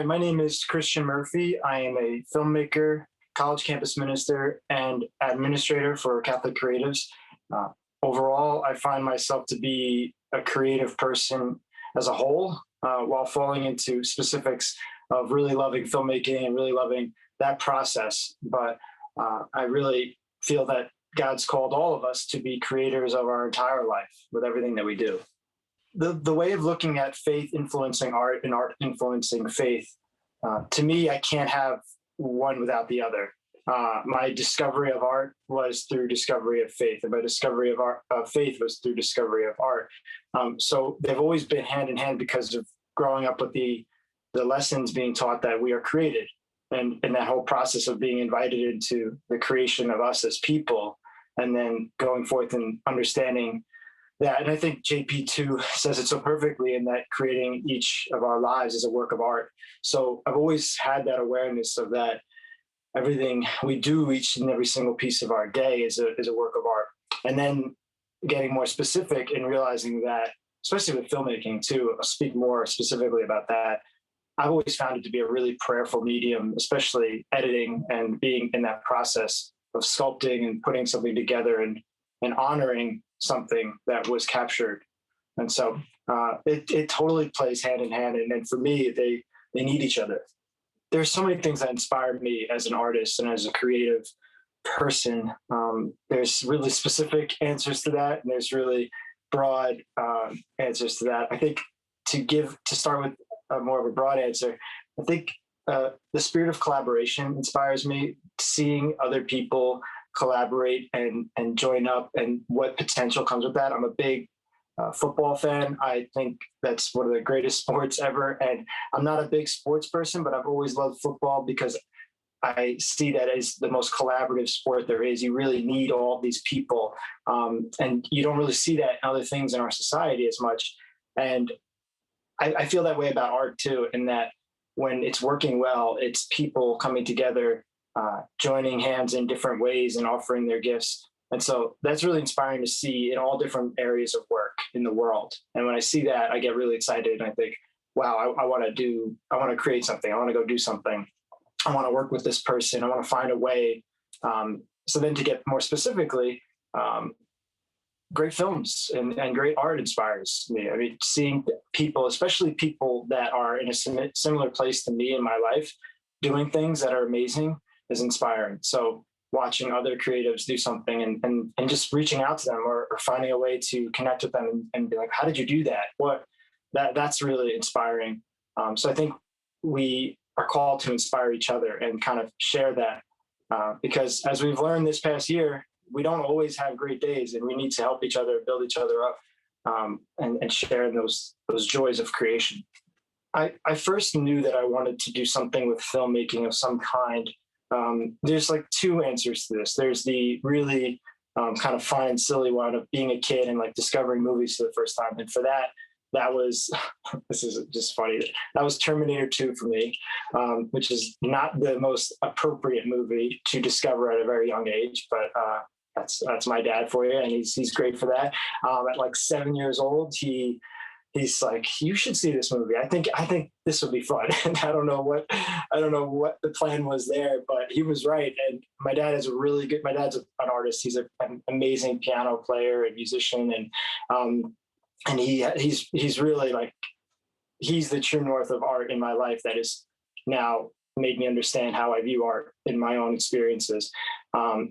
Hi, my name is Christian Murphy. I am a filmmaker, college campus minister, and administrator for Catholic Creatives. Uh, Overall, I find myself to be a creative person as a whole, while falling into specifics of really loving filmmaking and really loving that process. But I really feel that God's called all of us to be creators of our entire life with everything that we do. The way of looking at faith influencing art and art influencing faith, to me, I can't have one without the other. My discovery of art was through discovery of faith, and my discovery of faith was through discovery of art. So they've always been hand in hand because of growing up with the lessons being taught that we are created, and that whole process of being invited into the creation of us as people, and then going forth and understanding that. And I think JP2 says it so perfectly in that creating each of our lives is a work of art. So I've always had that awareness of that everything we do, each and every single piece of our day is a work of art. And then getting more specific and realizing that, especially with filmmaking too, I'll speak more specifically about that. I've always found it to be a really prayerful medium, especially editing and being in that process of sculpting and putting something together and honoring something that was captured. And so it totally plays hand in hand. And for me, they need each other. There's so many things that inspire me as an artist and as a creative person. There's really specific answers to that, and there's really broad answers to that. I think to start with more of a broad answer, I think the spirit of collaboration inspires me. Seeing other people collaborate and join up, and what potential comes with that. I'm a big football fan. I think that's one of the greatest sports ever. And I'm not a big sports person, but I've always loved football because I see that as the most collaborative sport there is. You really need all these people. And you don't really see that in other things in our society as much. And I feel that way about art too, in that when it's working well, it's people coming together, joining hands in different ways and offering their gifts. And so that's really inspiring to see in all different areas of work in the world. And when I see that, I get really excited and I think, wow, I want to create something. I want to go do something. I want to work with this person. I want to find a way. So then to get more specifically, great films and great art inspires me. I mean, seeing people, especially people that are in a similar place to me in my life, doing things that are amazing is inspiring. So watching other creatives do something and just reaching out to them or finding a way to connect with them and be like, how did you do that? That's really inspiring. So I think we are called to inspire each other and kind of share that, because as we've learned this past year, we don't always have great days, and we need to help each other, build each other up, and share in those joys of creation. I first knew that I wanted to do something with filmmaking of some kind. There's like two answers to this. There's the really kind of fun and silly one of being a kid and like discovering movies for the first time. And for that was, this is just funny, that was Terminator 2 for me, which is not the most appropriate movie to discover at a very young age, but that's my dad for you, and he's great for that. At like 7 years old, he's like, you should see this movie. I think this would be fun. And I don't know what the plan was there, but he was right. And my dad is my dad's an artist. He's an amazing piano player and musician. And he's really like, he's the true north of art in my life that is now made me understand how I view art in my own experiences.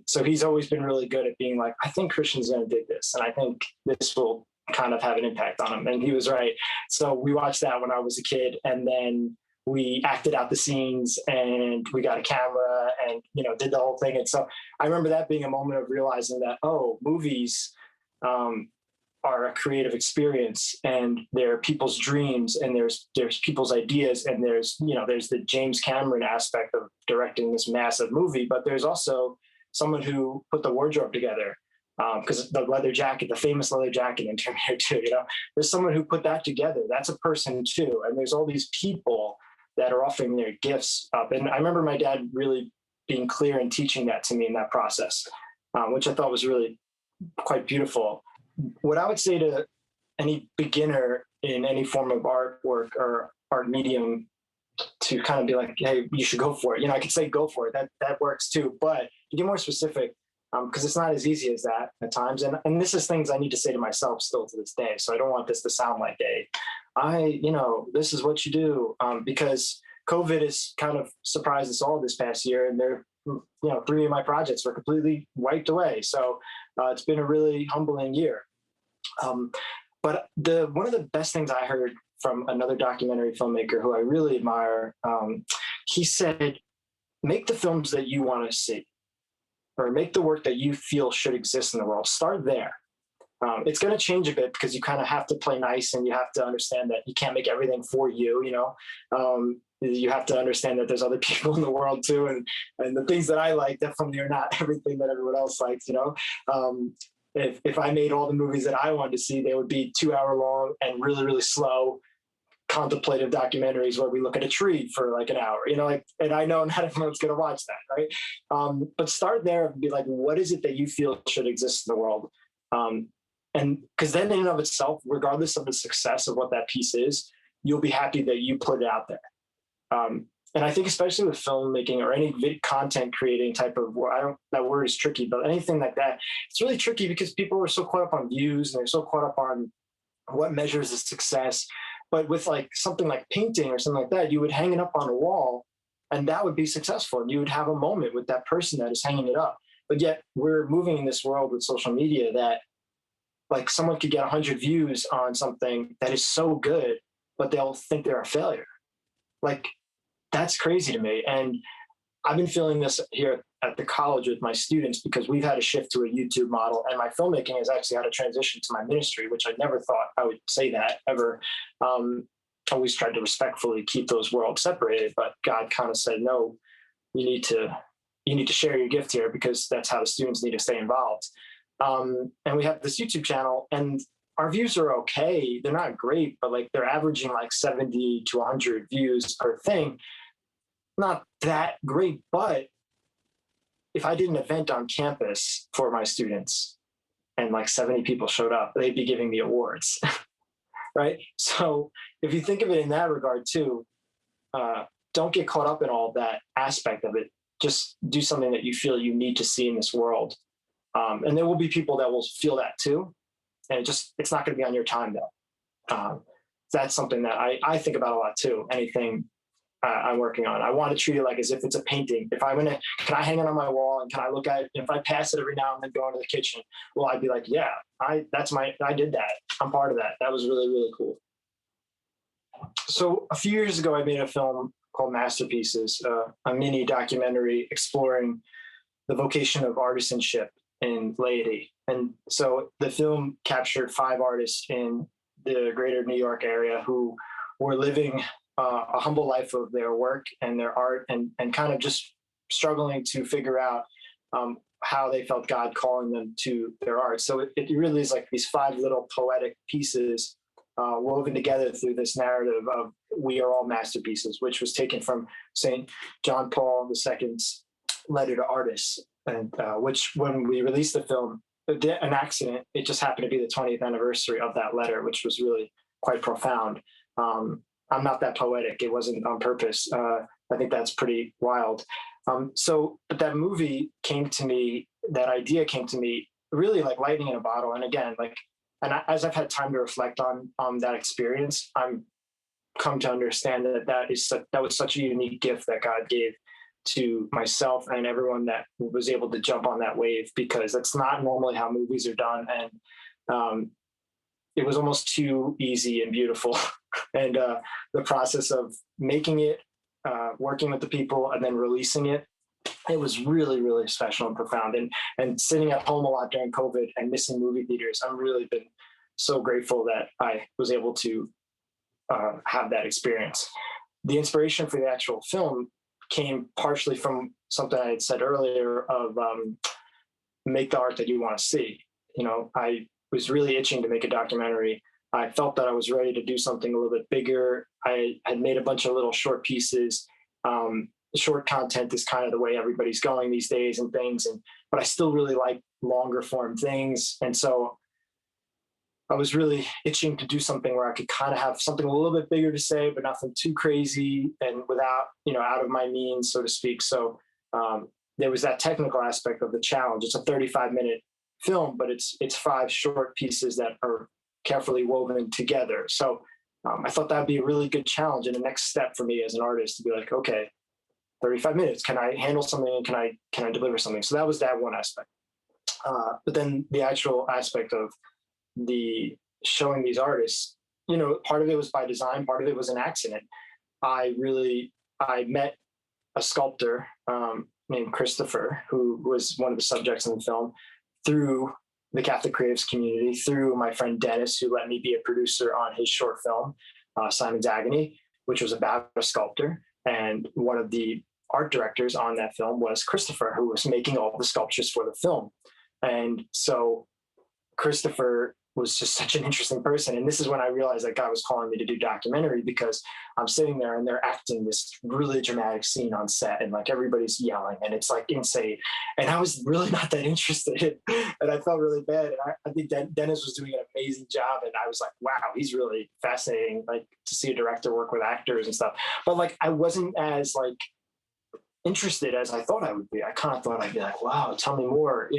So he's always been really good at being like, I think Christian's going to dig this. And I think this will kind of have an impact on him. And he was right. So we watched that when I was a kid, and then we acted out the scenes and we got a camera and, did the whole thing. And so I remember that being a moment of realizing that, movies, are a creative experience, and they're people's dreams, and there's people's ideas, and there's the James Cameron aspect of directing this massive movie, but there's also someone who put the wardrobe together, because the famous leather jacket in Terminator 2, there's someone who put that together. That's a person too, and there's all these people that are offering their gifts up. And I remember my dad really being clear and teaching that to me in that process, which I thought was really quite beautiful. What I would say to any beginner in any form of artwork or art medium to kind of be like, hey, you should go for it. I could say go for it. That works too. But to get more specific, because it's not as easy as that at times. And this is things I need to say to myself still to this day. So I don't want this to sound like this is what you do, because COVID has kind of surprised us all this past year, and three of my projects were completely wiped away. So it's been a really humbling year. But one of the best things I heard from another documentary filmmaker who I really admire, he said, make the films that you want to see, or make the work that you feel should exist in the world. Start there. It's going to change a bit because you kind of have to play nice, and you have to understand that you can't make everything for you. You have to understand that there's other people in the world too, and the things that I like definitely are not everything that everyone else likes. If I made all the movies that I wanted to see, they would be 2-hour long and really, really slow contemplative documentaries where we look at a tree for like an hour, and I know not everyone's going to watch that. Right. But start there and be like, what is it that you feel should exist in the world? And because then in and of itself, regardless of the success of what that piece is, you'll be happy that you put it out there. And I think especially with filmmaking or any content creating type of, that word is tricky, but anything like that, it's really tricky because people are so caught up on views, and they're so caught up on what measures as success. But with like something like painting or something like that, you would hang it up on a wall and that would be successful. And you would have a moment with that person that is hanging it up. But yet we're moving in this world with social media that like someone could get 100 views on something that is so good, but they'll think they're a failure. Like, that's crazy to me. And I've been feeling this here at the college with my students because we've had a shift to a YouTube model, and my filmmaking has actually had a transition to my ministry, which I never thought I would say that ever. Always tried to respectfully keep those worlds separated, but God kind of said, no, you need to share your gift here because that's how the students need to stay involved. And we have this YouTube channel, and our views are okay. They're not great, but like they're averaging like 70 to 100 views per thing. Not that great, but if I did an event on campus for my students and like 70 people showed up, they'd be giving me awards, right? So if you think of it in that regard too, don't get caught up in all that aspect of it. Just do something that you feel you need to see in this world. And there will be people that will feel that too. And it's not going to be on your time though. That's something that I think about a lot too. Anything I'm working on, I want to treat it like as if it's a painting. If can I hang it on my wall and can I look at it? If I pass it every now and then go into the kitchen, well, I'd be like, yeah, I did that. I'm part of that. That was really, really cool. So a few years ago, I made a film called Masterpieces, a mini documentary exploring the vocation of artisanship in laity. And so the film captured 5 artists in the greater New York area who were living a humble life of their work and their art, and kind of just struggling to figure out how they felt God calling them to their art. So it really is like these 5 little poetic pieces woven together through this narrative of we are all masterpieces, which was taken from St. John Paul II's letter to artists, and which when we released the film, an accident, it just happened to be the 20th anniversary of that letter, which was really quite profound. I'm not that poetic. It wasn't on purpose. I think that's pretty wild. But that movie came to me, that idea came to me really like lightning in a bottle. And again, as I've had time to reflect on that experience, I'm come to understand that was such a unique gift that God gave to myself and everyone that was able to jump on that wave, because that's not normally how movies are done. And it was almost too easy and beautiful. And the process of making it, working with the people, and then releasing it, it was really, really special and profound. And sitting at home a lot during COVID and missing movie theaters, I've really been so grateful that I was able to have that experience. The inspiration for the actual film came partially from something I had said earlier of make the art that you want to see. I was really itching to make a documentary. I felt that I was ready to do something a little bit bigger. I had made a bunch of little short pieces. Short content is kind of the way everybody's going these days and things, but I still really like longer form things. And so I was really itching to do something where I could kind of have something a little bit bigger to say, but nothing too crazy, and without out of my means, so to speak. So there was that technical aspect of the challenge. It's a 35-minute film, but it's 5 short pieces that are carefully woven together. So I thought that'd be a really good challenge and the next step for me as an artist to be like, okay, 35 minutes. Can I handle something and can I deliver something? So that was that one aspect. But then the actual aspect of the showing these artists, part of it was by design, part of it was an accident. I met a sculptor named Christopher, who was one of the subjects in the film, through the Catholic Creatives community, through my friend Dennis, who let me be a producer on his short film, Simon's Agony, which was about a sculptor. And one of the art directors on that film was Christopher, who was making all the sculptures for the film. And so Christopher was just such an interesting person. And this is when I realized that God was calling me to do documentary, because I'm sitting there and they're acting this really dramatic scene on set and like everybody's yelling and it's like insane. And I was really not that interested and I felt really bad. And I think Dennis was doing an amazing job. And I was like, wow, he's really fascinating, like to see a director work with actors and stuff. But like, I wasn't as like interested as I thought I would be. I kind of thought I'd be like, wow, tell me more,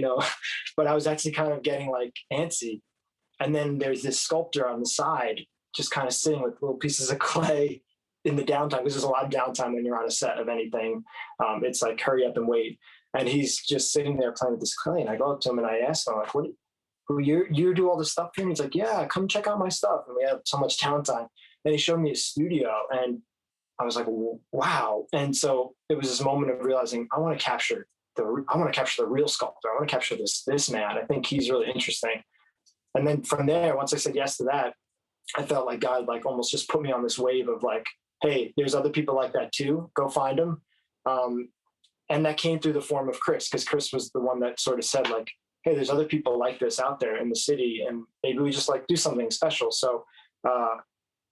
but I was actually kind of getting like antsy. And then there's this sculptor on the side, just kind of sitting with little pieces of clay in the downtime, because there's a lot of downtime when you're on a set of anything. It's like, hurry up and wait. And he's just sitting there playing with this clay. And I go up to him and I ask him, like, you do all this stuff here? And he's like, yeah, come check out my stuff. And we have so much downtime. And he showed me his studio and I was like, wow. And so it was this moment of realizing I want to capture the real sculptor. I want to capture this man. I think he's really interesting. And then from there, once I said yes to that, I felt like God like almost just put me on this wave of like, hey, there's other people like that too. Go find them. And that came through the form of Chris, because Chris was the one that sort of said like, hey, there's other people like this out there in the city, and maybe we just like do something special. So,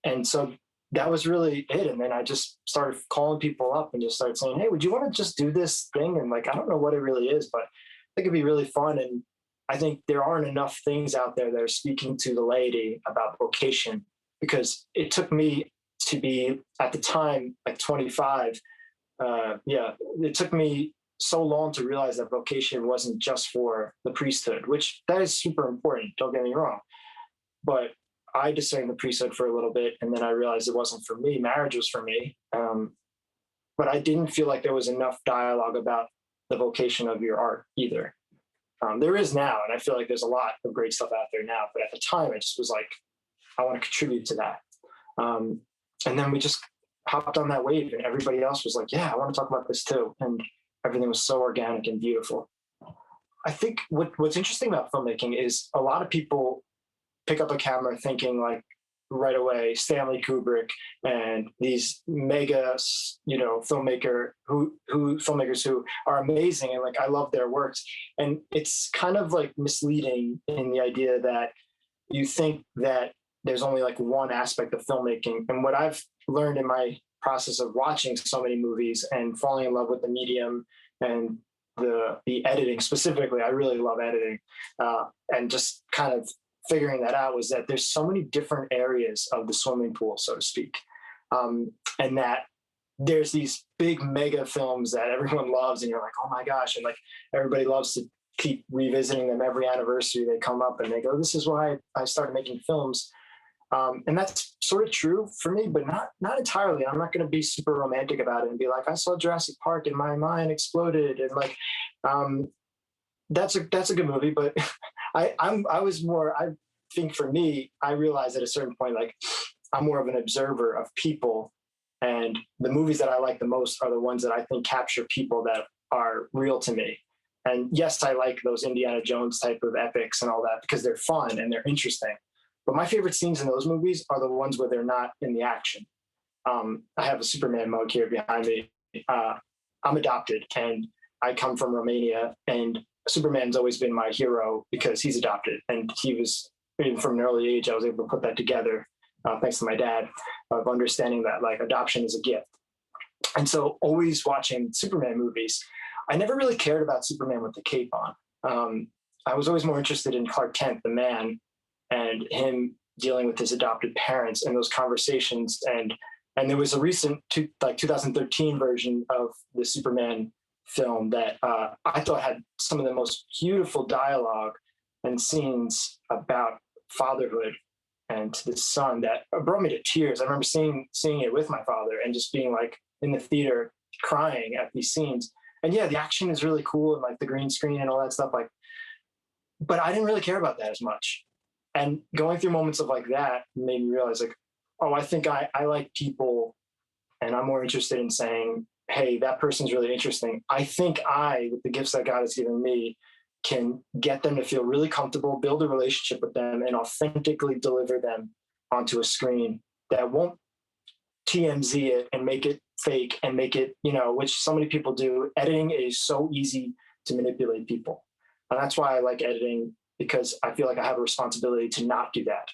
and so that was really it. And then I just started calling people up and just started saying, hey, would you want to just do this thing? And like, I don't know what it really is, but I think it'd be really fun. And I think there aren't enough things out there that are speaking to the laity about vocation, because it took me to be at the time like 25. It took me so long to realize that vocation wasn't just for the priesthood, which that is super important. Don't get me wrong, but I discerned the priesthood for a little bit, and then I realized it wasn't for me. Marriage was for me, but I didn't feel like there was enough dialogue about the vocation of your art either. There is now, and I feel like there's a lot of great stuff out there now. But at the time, I just was like, I want to contribute to that. And then we just hopped on that wave, and everybody else was like, yeah, I want to talk about this too. And everything was so organic and beautiful. I think what's interesting about filmmaking is a lot of people pick up a camera thinking like right away Stanley Kubrick and these mega, filmmakers who are amazing, and like I love their works. And it's kind of like misleading in the idea that you think that there's only like one aspect of filmmaking. And what I've learned in my process of watching so many movies and falling in love with the medium and the editing specifically, I really love editing, and just kind of figuring that out, was that there's so many different areas of the swimming pool, so to speak. And that there's these big mega films that everyone loves, and you're like, oh my gosh. And like everybody loves to keep revisiting them every anniversary. They come up and they go, this is why I started making films. And that's sort of true for me, but not entirely. I'm not going to be super romantic about it and be like, I saw Jurassic Park and my mind exploded. And like, that's a good movie, but I think for me, I realized at a certain point, like I'm more of an observer of people, and the movies that I like the most are the ones that I think capture people that are real to me. And yes, I like those Indiana Jones type of epics and all that because they're fun and they're interesting. But my favorite scenes in those movies are the ones where they're not in the action. I have a Superman mug here behind me. I'm adopted and I come from Romania, and Superman's always been my hero because he's adopted, and he was, even from an early age, I was able to put that together thanks to my dad, of understanding that like adoption is a gift. And so always watching Superman movies, I never really cared about Superman with the cape on. I was always more interested in Clark Kent, the man, and him dealing with his adopted parents and those conversations, and And there was a recent 2013 version of the Superman film that I thought had some of the most beautiful dialogue and scenes about fatherhood and to the son that brought me to tears. I remember seeing it with my father and just being like in the theater crying at these scenes. And yeah, the action is really cool and like the green screen and all that stuff. Like, but I didn't really care about that as much. And going through moments of like that made me realize like, oh, I think I like people and I'm more interested in saying, hey, that person's really interesting. I think with the gifts that God has given me, can get them to feel really comfortable, build a relationship with them, and authentically deliver them onto a screen that won't TMZ it and make it fake and make it, which so many people do. Editing is so easy to manipulate people. And that's why I like editing, because I feel like I have a responsibility to not do that.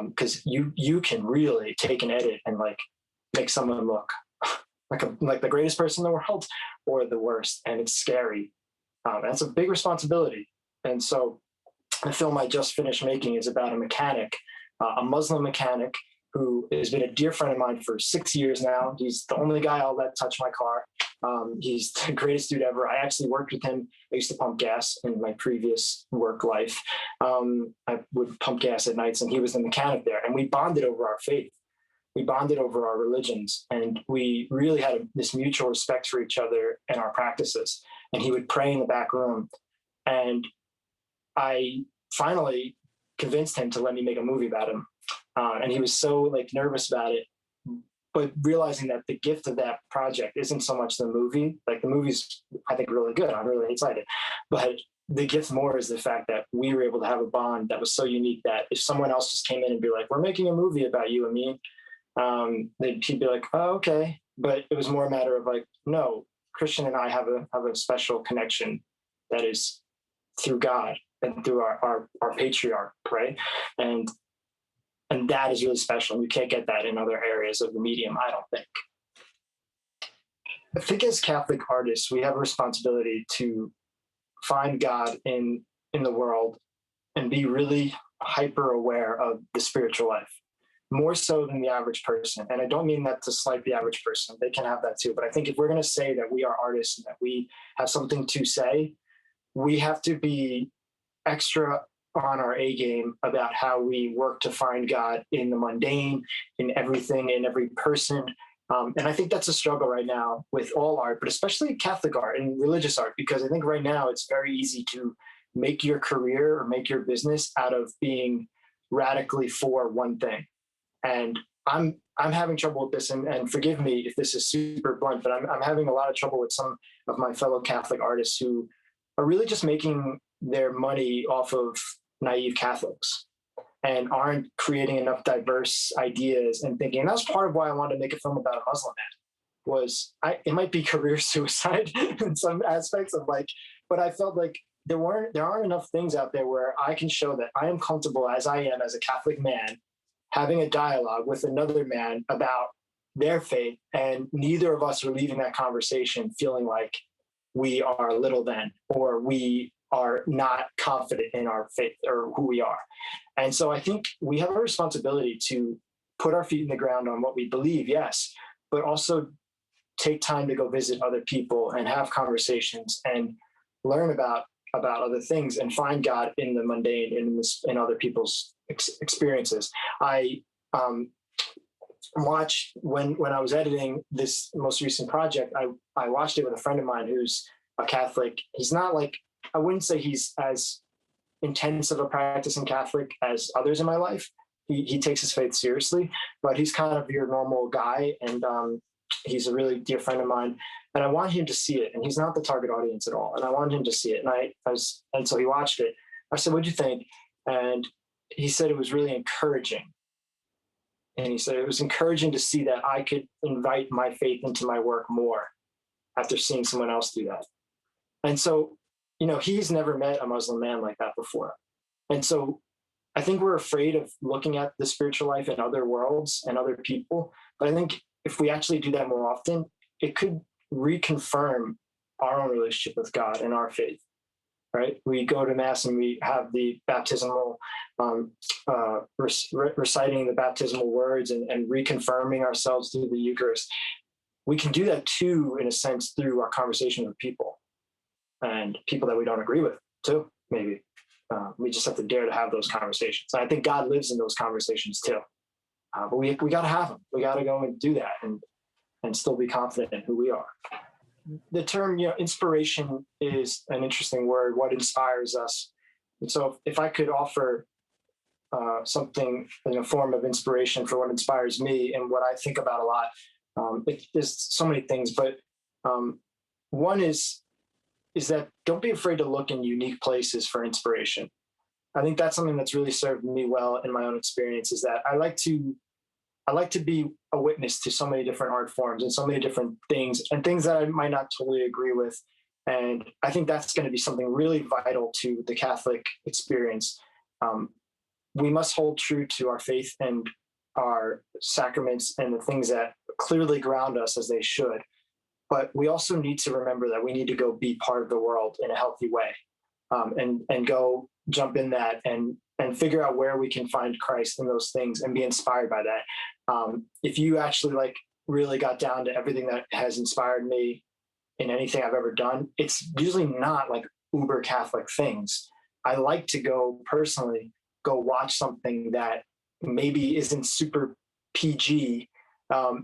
Because you can really take an edit and like make someone look like the greatest person in the world or the worst, and it's scary. That's a big responsibility. And so the film I just finished making is about a mechanic, a Muslim mechanic who has been a dear friend of mine for 6 years now. He's the only guy I'll let touch my car. He's the greatest dude ever. I actually worked with him. I used to pump gas in my previous work life. I would pump gas at nights, and he was the mechanic there. And we bonded over our faith. We bonded over our religions, and we really had this mutual respect for each other and our practices. And he would pray in the back room. And I finally convinced him to let me make a movie about him. And he was so like nervous about it, but realizing that the gift of that project isn't so much the movie. Like the movie's, I think, really good. I'm really excited. But the gift more is the fact that we were able to have a bond that was so unique that if someone else just came in and be like, we're making a movie about you and me, he'd be like, oh, okay. But it was more a matter of like, no, Cristian and I have a special connection that is through God and through our patriarch, right? And that is really special. You can't get that in other areas of the medium, I don't think. I think as Catholic artists, we have a responsibility to find God in the world and be really hyper aware of the spiritual life, more so than the average person. And I don't mean that to slight the average person. They can have that too. But I think if we're going to say that we are artists and that we have something to say, we have to be extra on our A game about how we work to find God in the mundane, in everything, in every person. And I think that's a struggle right now with all art, but especially Catholic art and religious art, because I think right now it's very easy to make your career or make your business out of being radically for one thing. And I'm having trouble with this, and forgive me if this is super blunt, but I'm having a lot of trouble with some of my fellow Catholic artists who are really just making their money off of naive Catholics and aren't creating enough diverse ideas and thinking. And that's part of why I wanted to make a film about a Muslim man. It might be career suicide in some aspects of like, but I felt like there aren't enough things out there where I can show that I am comfortable as I am as a Catholic man having a dialogue with another man about their faith, and neither of us are leaving that conversation feeling like we are little than, or we are not confident in our faith or who we are. And so I think we have a responsibility to put our feet in the ground on what we believe, yes, but also take time to go visit other people and have conversations and learn about other things and find God in the mundane and in other people's experiences. I watched when I was editing this most recent project, I watched it with a friend of mine who's a Catholic. He's not like, I wouldn't say he's as intense of a practicing Catholic as others in my life. He takes his faith seriously, but he's kind of your normal guy. And he's a really dear friend of mine. And I want him to see it. And he's not the target audience at all. And I wanted him to see it. And so he watched it. I said, what'd you think? And he said it was really encouraging. And he said it was encouraging to see that I could invite my faith into my work more after seeing someone else do that. And so, he's never met a Muslim man like that before. And so I think we're afraid of looking at the spiritual life in other worlds and other people. But I think if we actually do that more often, it could reconfirm our own relationship with God and our faith. right? We go to mass and we have the baptismal, reciting the baptismal words and reconfirming ourselves through the Eucharist. We can do that too, in a sense, through our conversation with people and people that we don't agree with too, maybe. We just have to dare to have those conversations. And I think God lives in those conversations too. But we got to have them. We got to go and do that and still be confident in who we are. The term, inspiration is an interesting word. What inspires us? And so if I could offer something in a form of inspiration for what inspires me and what I think about a lot, there's so many things, but one is that don't be afraid to look in unique places for inspiration. I think that's something that's really served me well in my own experience, is that I like to be a witness to so many different art forms and so many different things and things that I might not totally agree with. And I think that's going to be something really vital to the Catholic experience. We must hold true to our faith and our sacraments and the things that clearly ground us as they should. But we also need to remember that we need to go be part of the world in a healthy way, and go jump in that and figure out where we can find Christ in those things and be inspired by that. If you actually really got down to everything that has inspired me in anything I've ever done, it's usually not like uber Catholic things. I like to go watch something that maybe isn't super PG,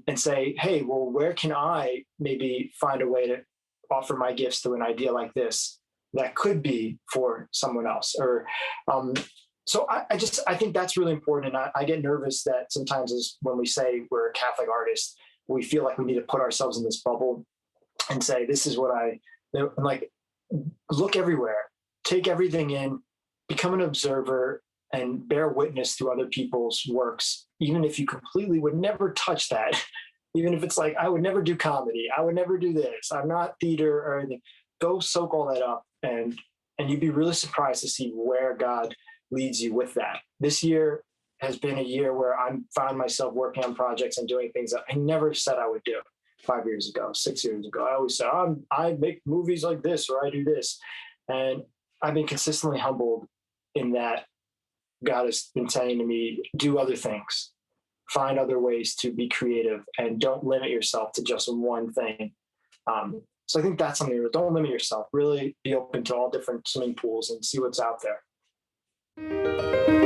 and say, hey, well, where can I maybe find a way to offer my gifts to an idea like this that could be for someone else? Or so I think that's really important. And I get nervous that sometimes when we say we're a Catholic artist, we feel like we need to put ourselves in this bubble and say, this is what like, look everywhere, take everything in, become an observer, and bear witness to other people's works, even if you completely would never touch that. Even if it's like, I would never do comedy, I would never do this, I'm not theater or anything. Go soak all that up, and you'd be really surprised to see where God leads you with that. This year has been a year where I found myself working on projects and doing things that I never said I would do 5 years ago, 6 years ago. I always said, I make movies like this, or I do this. And I've been consistently humbled in that God has been saying to me, do other things, find other ways to be creative, and don't limit yourself to just one thing. So I think that's something. Don't limit yourself. Really be open to all different swimming pools and see what's out there.